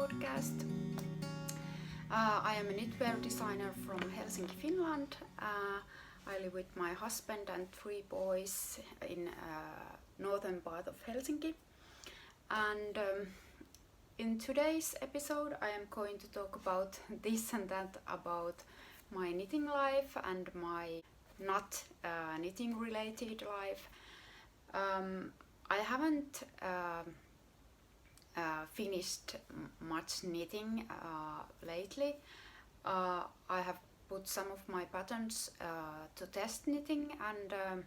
Podcast. I am a knitwear designer from Helsinki, Finland. I live with my husband and 3 boys in northern part of Helsinki. And in today's episode I am going to talk about this and that about my knitting life and my not knitting related life. I haven't finished much knitting lately. I have put some of my patterns to test knitting, and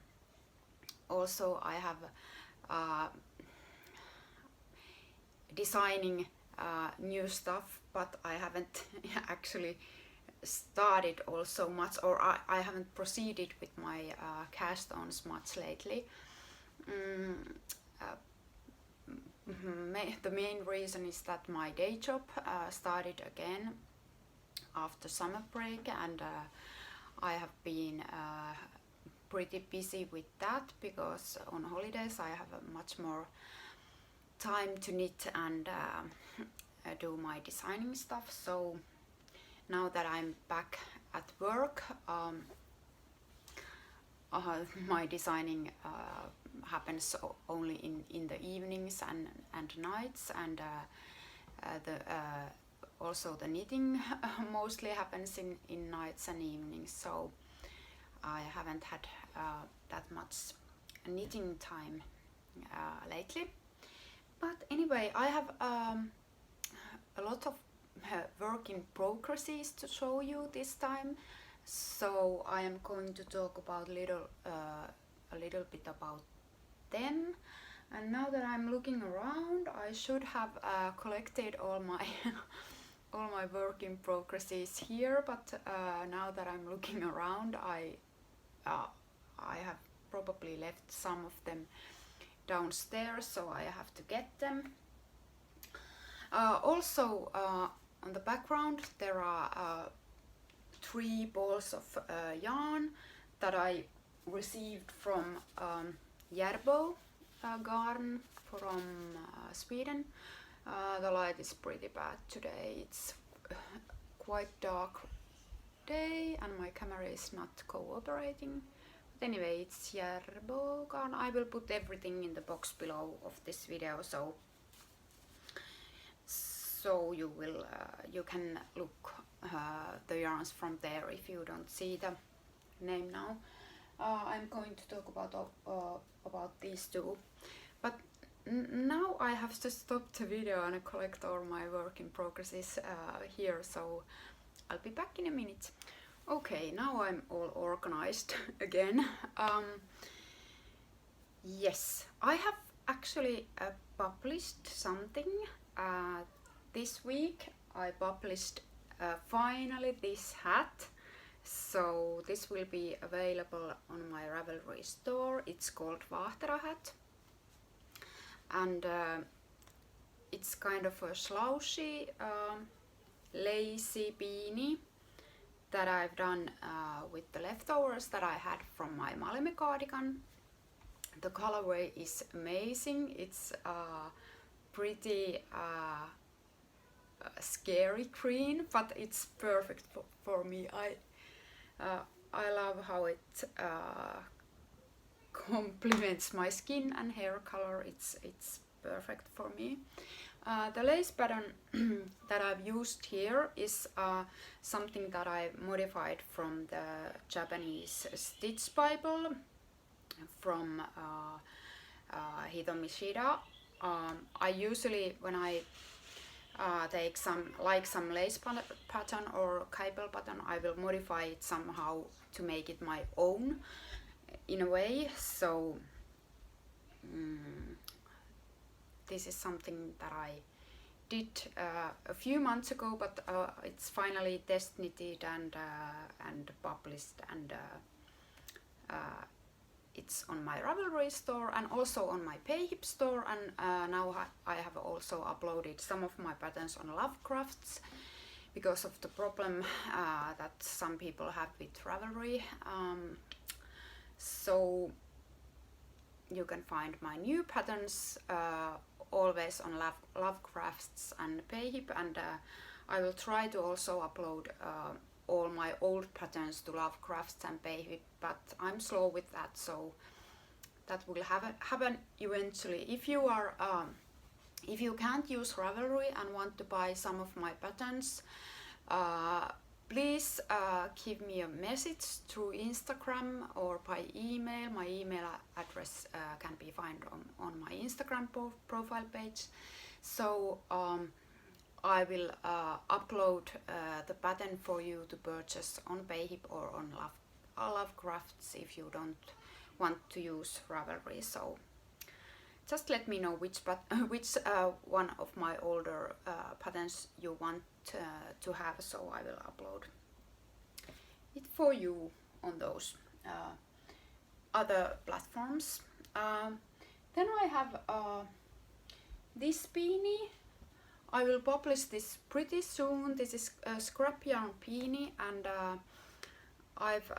also I have designing new stuff, but I haven't actually started also much, or I haven't proceeded with my cast-ons much lately. The main reason is that my day job started again after summer break, and I have been pretty busy with that because on holidays I have much more time to knit and do my designing stuff. So now that I'm back at work, my designing happens only in the evenings and nights, and also the knitting mostly happens in nights and evenings, so I haven't had that much knitting time lately. But anyway, I have a lot of work in progresses to show you this time, so I am going to talk about a little bit about them. And now that I'm looking around, I should have collected all my all my work in progresses here, but now that I'm looking around, I have probably left some of them downstairs, so I have to get them. Also on the background there are 3 balls of yarn that I received from Järbo garden from Sweden. The light is pretty bad today. It's quite dark day and my camera is not cooperating. But anyway, it's Järbo garden. I will put everything in the box below of this video, so you can look the yarns from there if you don't see the name now. I'm going to talk about these 2, but now I have to stop the video and collect all my work in progresses here, so I'll be back in a minute. Okay, now I'm all organized again. Yes, I have actually published something this week. I published finally this hat. So this will be available on my Ravelry store. It's called Vahtera hat, and it's kind of a slouchy, lacy beanie that I've done with the leftovers that I had from my Maleme cardigan. The colorway is amazing. It's pretty scary green, but it's perfect for me. I love how it complements my skin and hair color. It's perfect for me. The lace pattern that I've used here is something that I modified from the Japanese Stitch Bible from Hitomi Shida. I usually, when I take some lace pattern or cable pattern, I will modify it somehow to make it my own in a way. So this is something that I did a few months ago, but it's finally test knitted and published, and it's on my Ravelry store and also on my Payhip store, and now I have also uploaded some of my patterns on Lovecrafts because of the problem that some people have with Ravelry. So you can find my new patterns always on Lovecrafts and Payhip, and I will try to also upload all my old patterns to Lovecrafts and Payhip, but I'm slow with that, so that will happen eventually. If you can't use Ravelry and want to buy some of my patterns, please give me a message through Instagram or by email. My email address can be found on my Instagram profile page. So I will upload the pattern for you to purchase on Payhip or on Lovecrafts if you don't want to use Ravelry. So just let me know which one of my older patterns you want to have, so I will upload it for you on those other platforms. Then I have this beanie. I will publish this pretty soon. This is a scrap yarn beanie, and I've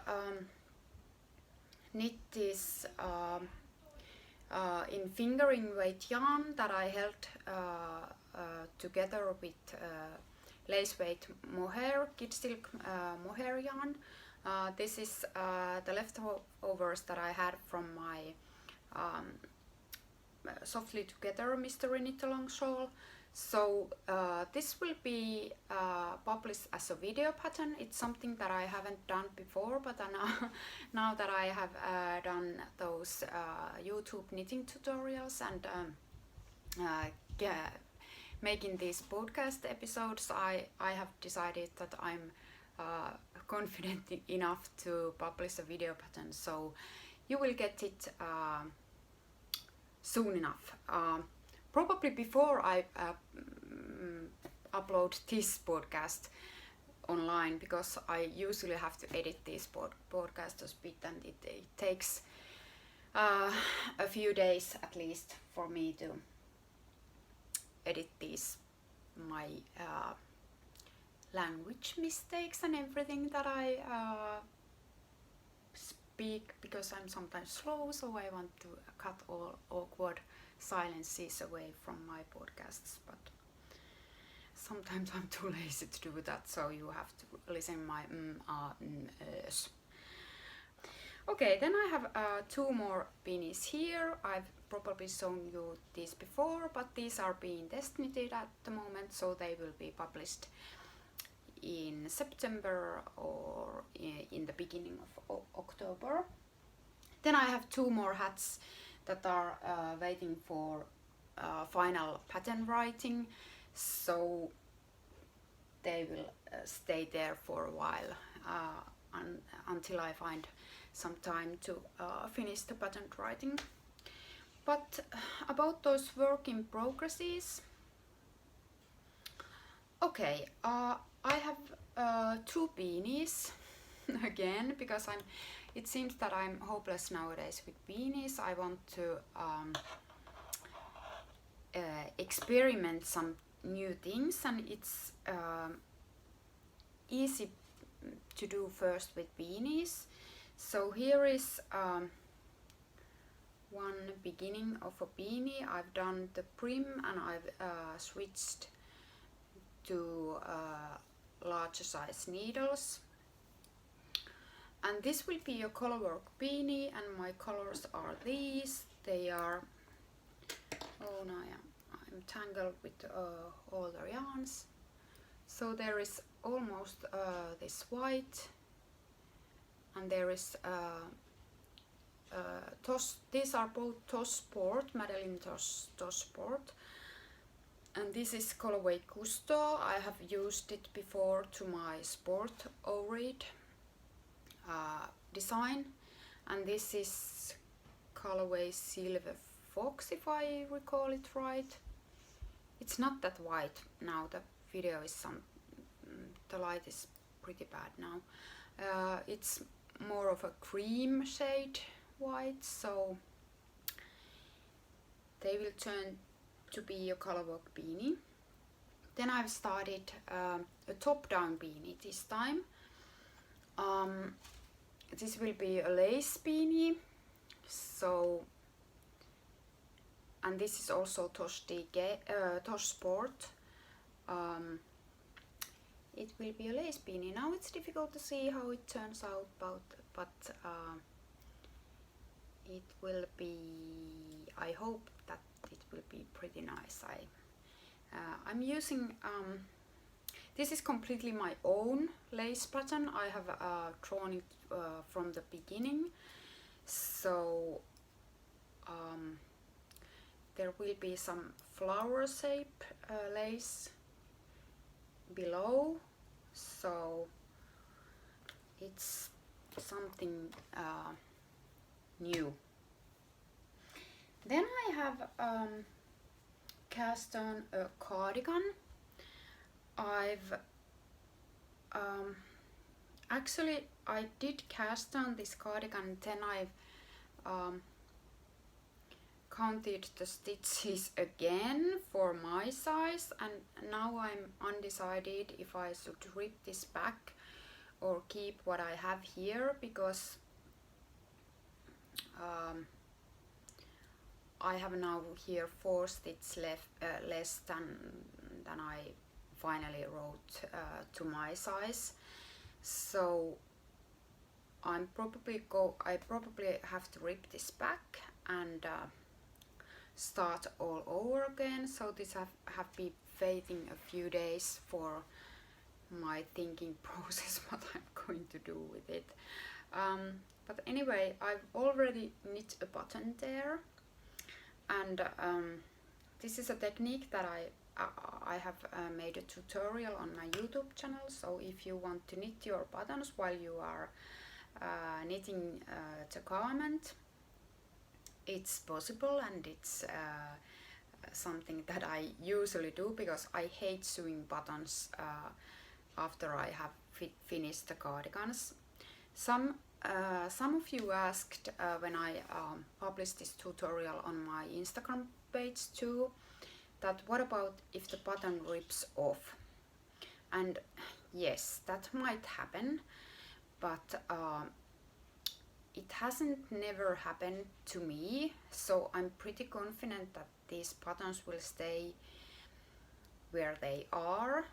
knit this in fingering weight yarn that I held together with lace weight mohair, kid silk mohair yarn. This is the leftovers that I had from my Softly Together Mystery Knit Along shawl. So this will be published as a video pattern. It's something that I haven't done before, but now that I have done those YouTube knitting tutorials and making these podcast episodes, I have decided that I'm confident enough to publish a video pattern. So you will get it soon enough. Probably before I upload this podcast online, because I usually have to edit these podcasts a bit, and it takes a few days at least for me to edit these, my language mistakes and everything that I speak, because I'm sometimes slow, so I want to cut all awkward silences away from my podcasts, but sometimes I'm too lazy to do that, so you have to listen my s. Okay, then I have two more beanies here. I've probably shown you these before, but these are being test knitted at the moment, so they will be published in September or in the beginning of October. Then I have two more hats that are waiting for final pattern writing, so they will stay there for a while until I find some time to finish the pattern writing. But about those work in progresses, okay, I have two beanies again, because it seems that I'm hopeless nowadays with beanies. I want to experiment some new things, and it's easy to do first with beanies. So here is one beginning of a beanie. I've done the brim and I've switched to larger size needles. And this will be a colorwork beanie, and my colors are these. They are, oh no, I'm tangled with all the yarns. So there is almost this white, and there is Toss. These are both Toss Sport, Madeline Toss Sport, and this is colorway Gusto. I have used it before to my sport O-read design, and this is colorway Silver Fox, if I recall it right. It's not that white now. The video is the light is pretty bad now. It's more of a cream shade white, so they will turn to be a colorwork beanie. Then I've started a top-down beanie this time. This will be a lace beanie, so and this is also Tosh Sport. It will be a lace beanie. Now it's difficult to see how it turns out, but it will be, I hope that it will be pretty nice. I'm using, this is completely my own lace pattern. I have drawn it from the beginning, so there will be some flower shape lace below, so it's something new. Then I have cast on a cardigan. I've actually I did cast on this cardigan, then I've counted the stitches again for my size, and now I'm undecided if I should rip this back or keep what I have here, because I have now here 4 stitches less than I finally wrote to my size. So I probably have to rip this back and start all over again. So this have been waiting a few days for my thinking process what I'm going to do with it. But anyway, I've already knit a button there, and this is a technique that I have made a tutorial on my YouTube channel. So if you want to knit your buttons while you are knitting the garment, it's possible, and it's something that I usually do because I hate sewing buttons after I have finished the cardigans. Some of you asked when I published this tutorial on my Instagram page too, that what about if the button rips off? And yes, that might happen, but it hasn't never happened to me, so I'm pretty confident that these buttons will stay where they are.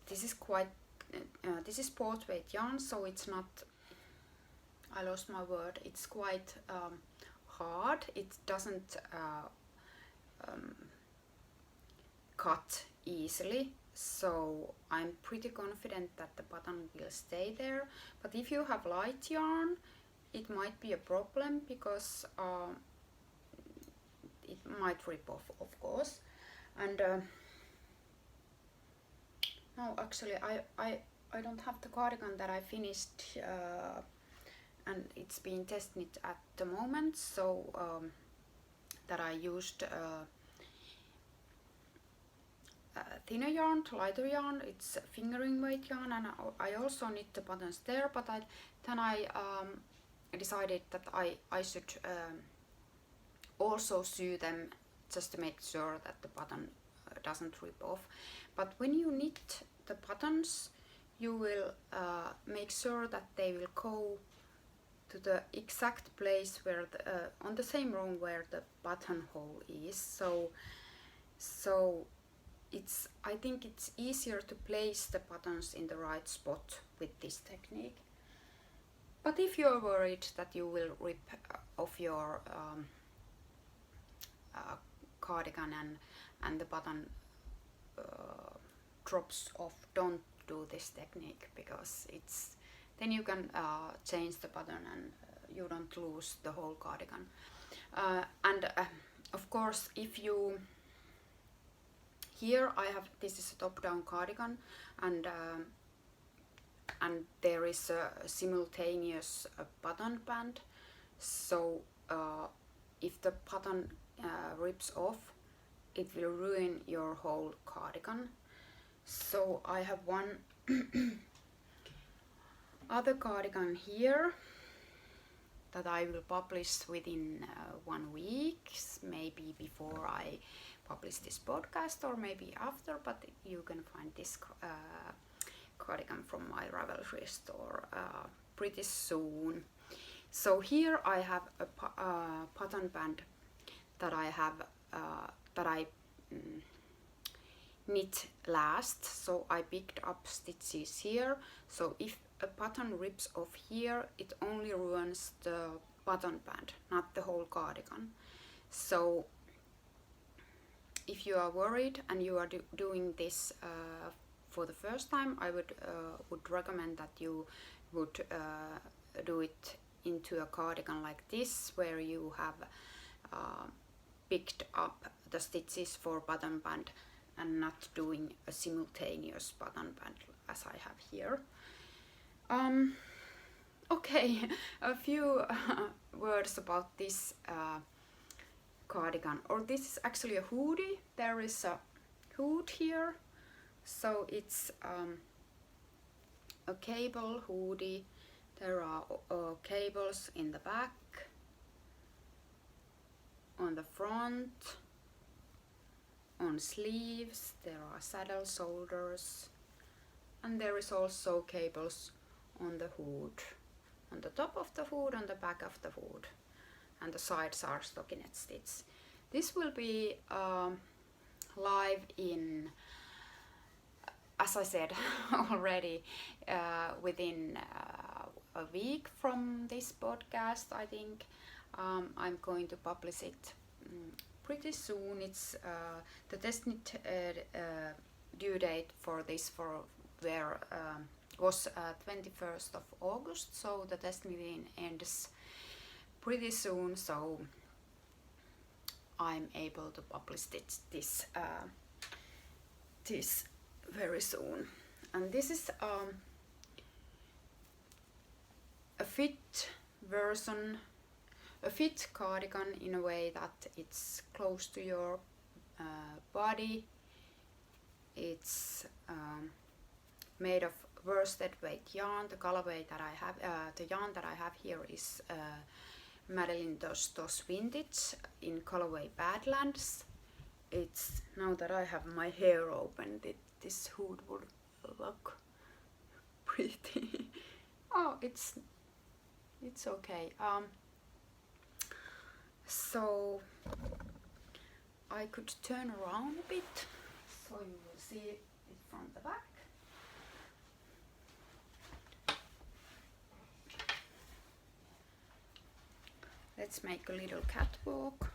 This is port weight yarn, so it's not, I lost my word, it's quite hard. It doesn't cut easily, so I'm pretty confident that the button will stay there. But if you have light yarn, it might be a problem, because it might rip off, of course. And no, actually I don't have the cardigan that I finished, and it's being tested at the moment, so that I used thinner yarn, lighter yarn. It's fingering weight yarn, and I also knit the buttons there, but then I decided that I should also sew them just to make sure that the button doesn't rip off. But when you knit the buttons, you will make sure that they will go to the exact place where on the same row where the buttonhole is. So I think it's easier to place the buttons in the right spot with this technique. But if you're worried that you will rip off your cardigan and the button drops off, don't do this technique, because then you can change the button and you don't lose the whole cardigan. And of course, if you, here I have, this is a top-down cardigan, and there is a simultaneous button band. So if the button rips off, it will ruin your whole cardigan. So I have one other cardigan here that I will publish within 1 week, maybe before I publish this podcast or maybe after, but you can find this cardigan from my Ravelry store pretty soon. So here I have a button band that I have that I knit last, so I picked up stitches here. So if a button rips off here, it only ruins the button band, not the whole cardigan. So if you are worried and you are doing this for the first time, I would recommend that you would do it into a cardigan like this, where you have picked up the stitches for button band and not doing a simultaneous button band as I have here. Okay, a few words about this cardigan, or this is actually a hoodie. There is a hood here, so it's a cable hoodie. There are cables in the back, on the front, on sleeves. There are saddle shoulders, and there is also cables on the hood, on the top of the hood, on the back of the hood, and the sides are stockinette stitch. This will be live in, as I said already, within a week from this podcast, I think. I'm going to publish it pretty soon. It's the testnet due date for this was 21st of August, so the testnet ends pretty soon, so I'm able to publish this very soon. And this is a fit version, a fit cardigan in a way that it's close to your body. It's made of worsted weight yarn. The colorway that I have, the yarn that I have here is Madeline Tostos Vintage in colorway Badlands. It's, now that I have my hair open, this hood would look pretty. Oh, it's okay. So I could turn around a bit so you will see it from the back. Let's make a little catwalk.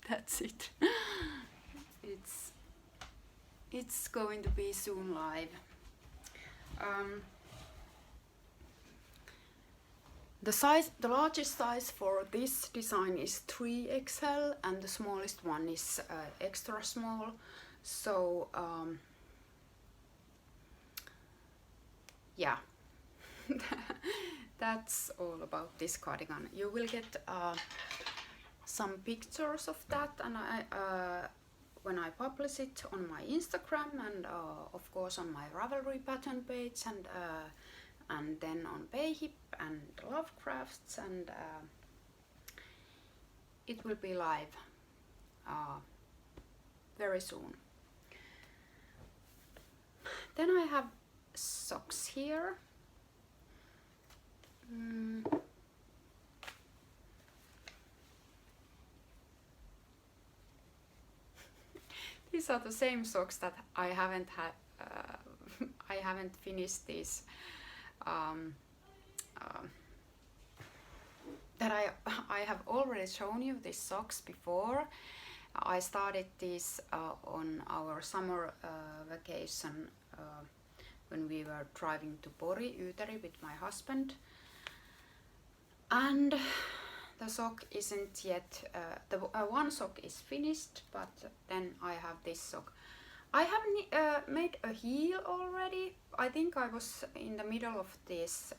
That's it. It's going to be soon live. The largest size for this design is 3XL, and the smallest one is extra small. So yeah, that's all about this cardigan. You will get some pictures of that, and when I publish it on my Instagram, and of course on my Ravelry pattern page, and then on Payhip and Lovecrafts, and it will be live very soon. Then I have socks here. These are the same socks that I haven't had. I haven't finished these. That I have already shown you these socks before. I started these on our summer vacation when we were driving to Pori, Yyteri, with my husband. And the sock isn't yet, the one sock is finished, but then I have this sock. I have made a heel already. I think I was in the middle of this,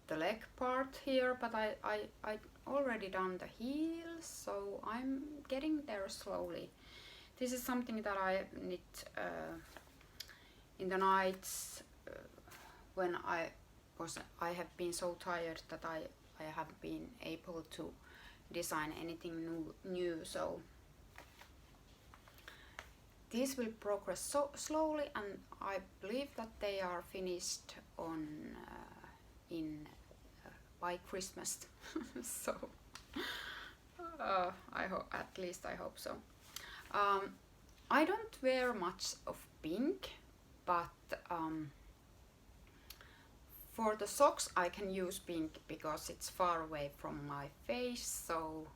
the leg part here, but I already done the heel, so I'm getting there slowly. This is something that I knit in the nights when I have been so tired that I haven't been able to design anything new. So these will progress so slowly, and I believe that they are finished on by Christmas. So I hope so. I don't wear much of pink, but for the socks I can use pink because it's far away from my face, so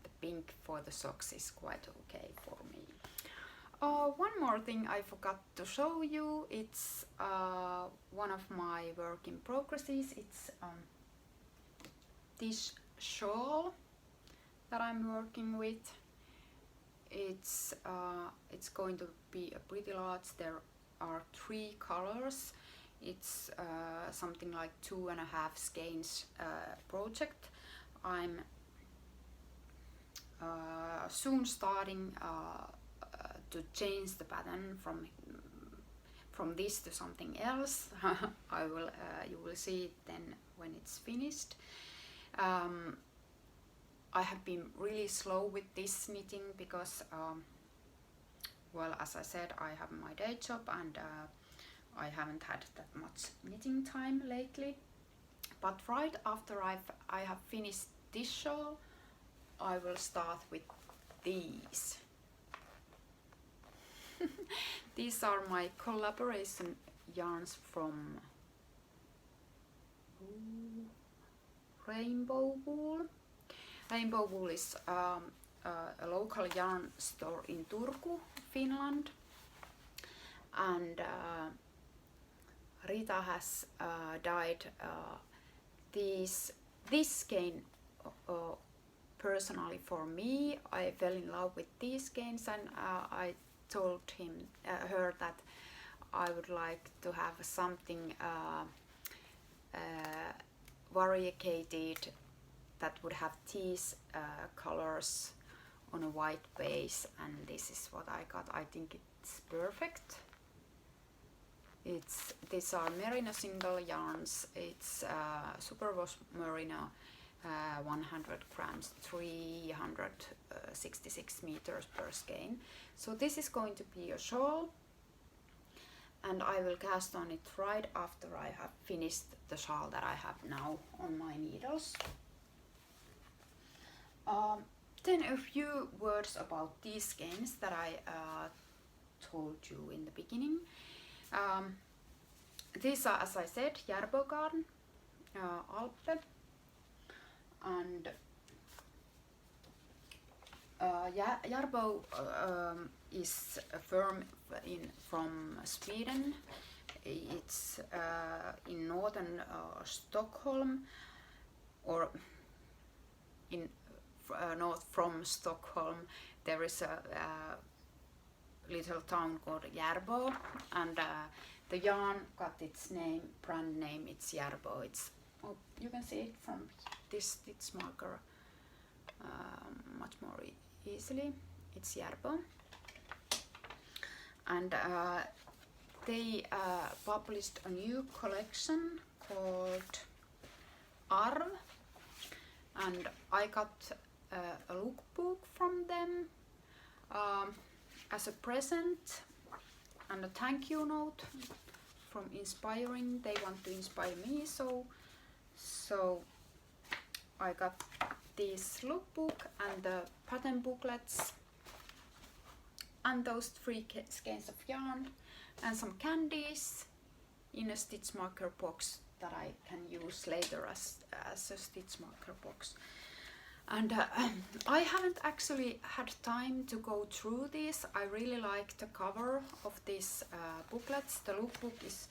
the pink for the socks is quite okay for me. One more thing I forgot to show you, it's one of my work in progresses. It's this shawl that I'm working with. It's going to be a pretty large. There are 3 colors. It's something like 2.5 skeins project. I'm soon starting to change the pattern from this to something else. You will see it then when it's finished. I have been really slow with this knitting because, well, as I said, I have my day job and I haven't had that much knitting time lately. But right after I have finished this shawl, I will start with these. These are my collaboration yarns from Rainbow Wool. Rainbow Wool is a local yarn store in Turku, Finland, and Rita has dyed this skein personally for me. I fell in love with these skeins, and I told her that I would like to have something variegated that would have these colors on a white base, and this is what I got. I think it's perfect. These are merino single yarns. It's superwash merino, 100 grams, 366 meters per skein. So this is going to be a shawl, and I will cast on it right after I have finished the shawl that I have now on my needles. Then a few words about these skeins that I told you in the beginning. These are, as I said, Järbo garn, Alpe, and Järbo is a firm from Sweden. It's in northern Stockholm, or in north from Stockholm. There is a little town called Järbo, and the yarn got its brand name. It's Järbo. You can see it from this stitch marker much more easily. It's Järbo, and they published a new collection called Arv, and I got a lookbook from them as a present, and a thank you note from inspiring. They want to inspire me, so I got this lookbook and the pattern booklets and those 3 skeins of yarn and some candies in a stitch marker box that I can use later as a stitch marker box. And I haven't actually had time to go through this. I really like the cover of these booklets. The lookbook is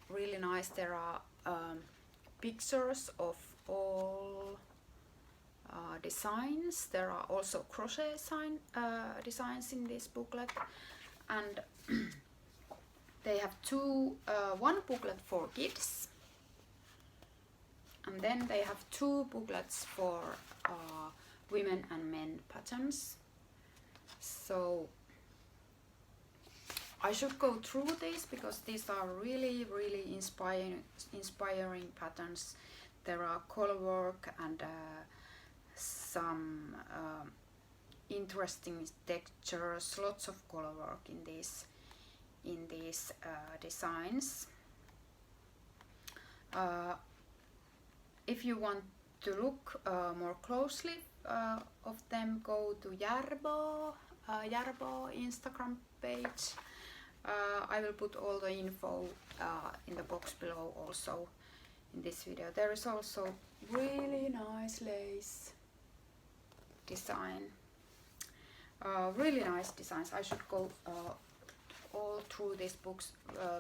really nice. There are pictures of all designs. There are also crochet designs in this booklet, and they have one booklet for kids, and then they have 2 booklets for women and men patterns. So I should go through these because these are really inspiring patterns. There are color work and some interesting textures, lots of color work in these designs. If you want to look more closely of them, go to Jarbo Instagram page. I will put all the info in the box below also in this video. There is also really nice lace design. Really nice designs. I should go all through these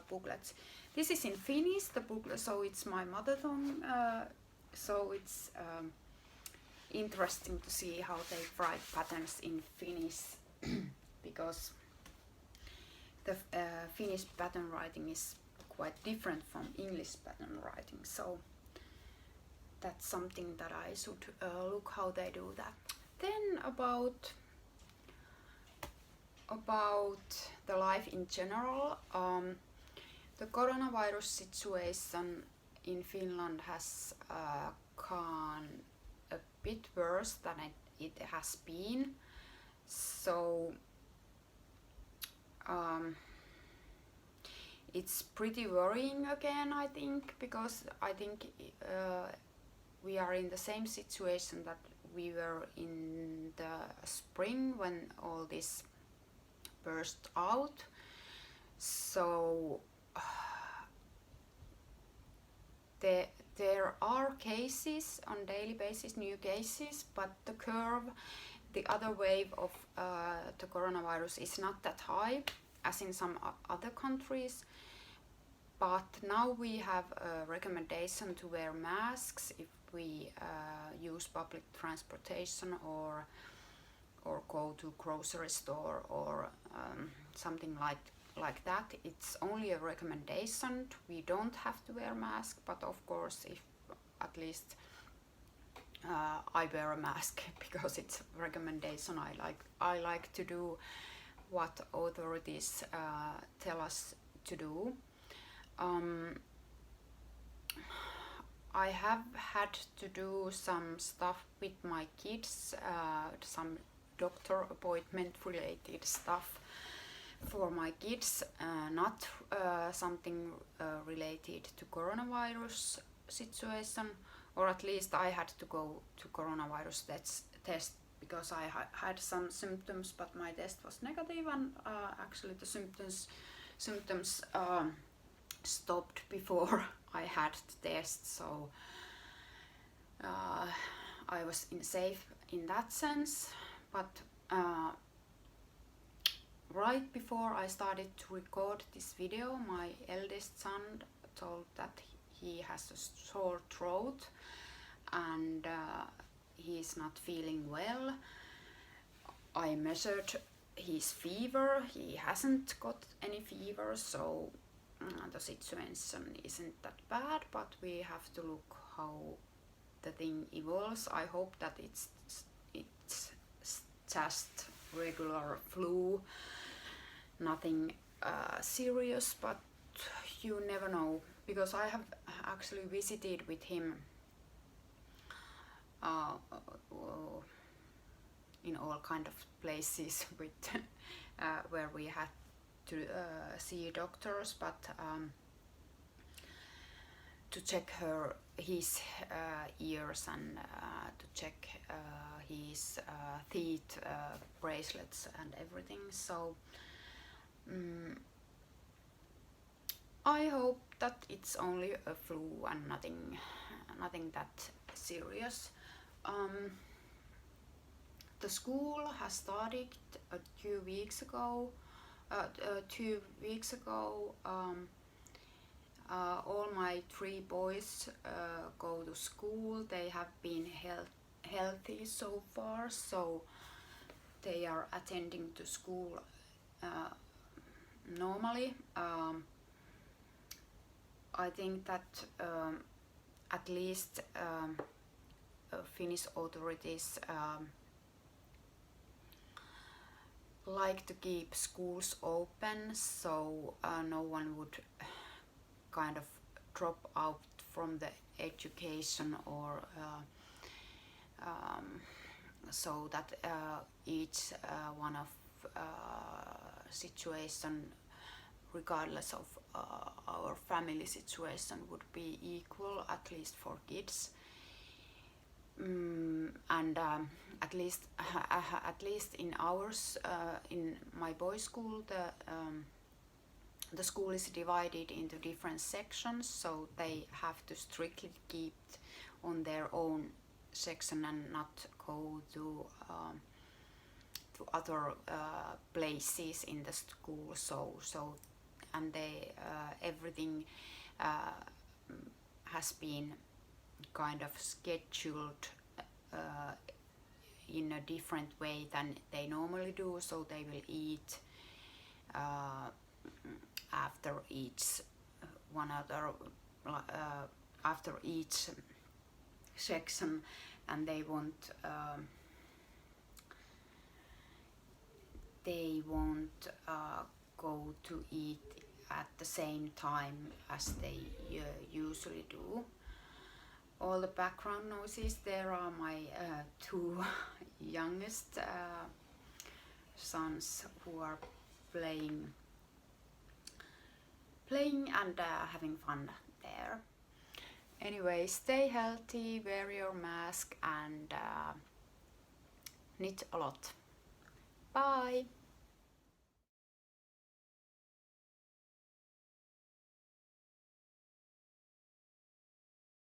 booklets. This is in Finnish, the booklet, so it's my mother tongue. So it's interesting to see how they write patterns in Finnish because the Finnish pattern writing is quite different from English pattern writing. So that's something that I should look how they do that. Then about the life in general, the coronavirus situation in Finland has gone a bit worse than it has been. So it's pretty worrying again, I think, because I think we are in the same situation that we were in the spring when all this burst out. So there are cases on daily basis, new cases, but the curve, the other wave of the coronavirus is not that high as in some other countries. But now we have a recommendation to wear masks if we use public transportation or go to grocery store or something like that. It's only a recommendation. We don't have to wear mask, but of course, if at least I wear a mask because it's a recommendation. I like to do what authorities tell us to do. I have had to do some stuff with my kids, some doctor appointment related stuff for my kids, not something related to coronavirus situation, or at least I had to go to coronavirus test because I had some symptoms, but my test was negative, and actually the symptoms stopped before I had the test, so I was safe in that sense. But right before I started to record this video, my eldest son told that he has a sore throat and he's not feeling well. I measured his fever. He hasn't got any fever, so the situation isn't that bad, but we have to look how the thing evolves. I hope that it's just regular flu, nothing serious, but you never know, because I have actually visited with him in all kind of places with where we had to see doctors, but to check his ears and to check his teeth, bracelets and everything. So I hope that it's only a flu and nothing that serious. The school has started 2 weeks ago. All my 3 boys go to school. They have been healthy so far, so they are attending to school normally. I think that at least Finnish authorities like to keep schools open, so no one would kind of drop out from the education or so that each one of situation, regardless of our family situation, would be equal, at least for kids. And at least in ours, in my boys' school, the school is divided into different sections, so they have to strictly keep on their own section and not go to other places in the school. So and they everything has been kind of scheduled in a different way than they normally do. So they will eat after each after each section, and they won't go to eat at the same time as they usually do. All the background noises there are my two youngest sons who are playing and having fun there. Anyway, stay healthy, wear your mask, and knit a lot. Bye!